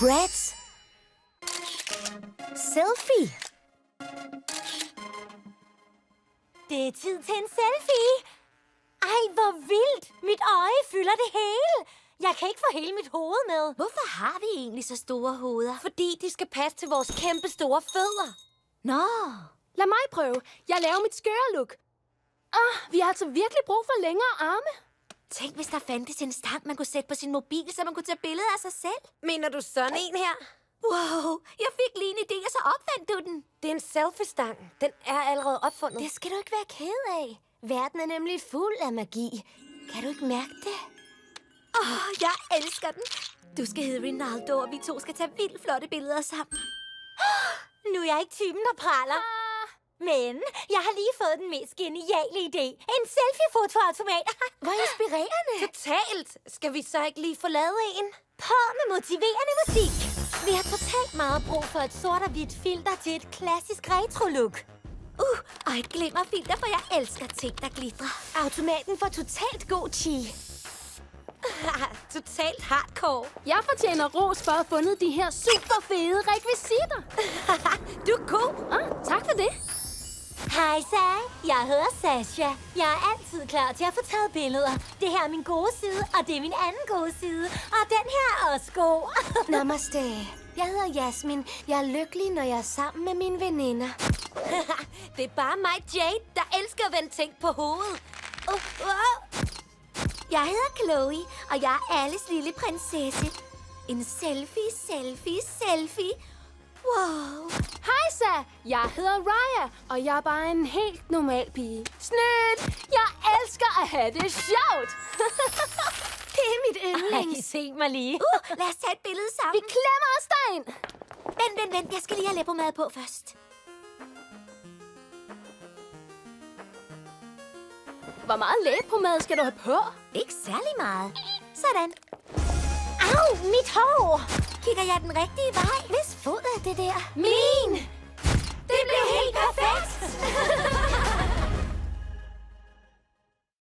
Brads selfie. Det er tid til en selfie. Ej, hvor vildt. Mit øje fylder det hele. Jeg kan ikke få hele mit hoved med. Hvorfor har vi egentlig så store hoveder? Fordi de skal passe til vores kæmpe store fødder. Nå. Lad mig prøve. Jeg laver mit skøre look. Vi har altså virkelig brug for længere arme. Tænk, hvis der fandtes en stang, man kunne sætte på sin mobil, så man kunne tage billeder af sig selv. Mener du sådan en her? Wow, jeg fik lige en idé, og så opfandt du den. Det er en selfie-stang. Den er allerede opfundet. Det skal du ikke være ked af. Verden er nemlig fuld af magi. Kan du ikke mærke det? Jeg elsker den. Du skal hedde Ronaldo, og vi to skal tage vildt flotte billeder sammen. Nu er jeg ikke typen, der praler. Men jeg har lige fået den mest geniale idé. En selfie-fotoautomat. Hvor inspirerende. Totalt. Skal vi så ikke lige få lavet en? På med motiverende musik. Vi har totalt meget brug for et sort og hvidt filter til et klassisk retro-look. Og et glimmerfilter, for jeg elsker ting, der glitrer. Automaten får totalt god chi. Totalt hardcore. Jeg fortjener ros for at have fundet de her super fede rekvisitter. Du er god. Tak for det. Hej, Sag. Jeg hedder Sasha. Jeg er altid klar til at få taget billeder. Det her er min gode side, og det er min anden gode side. Og den her er også god. Namaste. Jeg hedder Jasmin. Jeg er lykkelig, når jeg er sammen med mine veninder. Det er bare mig, Jade, der elsker at vende ting på hovedet. Jeg hedder Chloe, og jeg er alles lille prinsesse. En selfie, selfie, selfie. Wow. Hej, Sa. Jeg hedder Raya, og jeg er bare en helt normal pige. Snydt! Jeg elsker at have det sjovt. Det er mit yndlings. Ej, se mig lige. Lad os tage et billede sammen. Vi klemmer os derind. Vent. Jeg skal lige have læbpomade på først. Hvor meget læbepomade skal du have på? Ikke særlig meget. Sådan. Au, mit hår! Kigger jeg den rigtige vej? Hvis fod er det der? Min!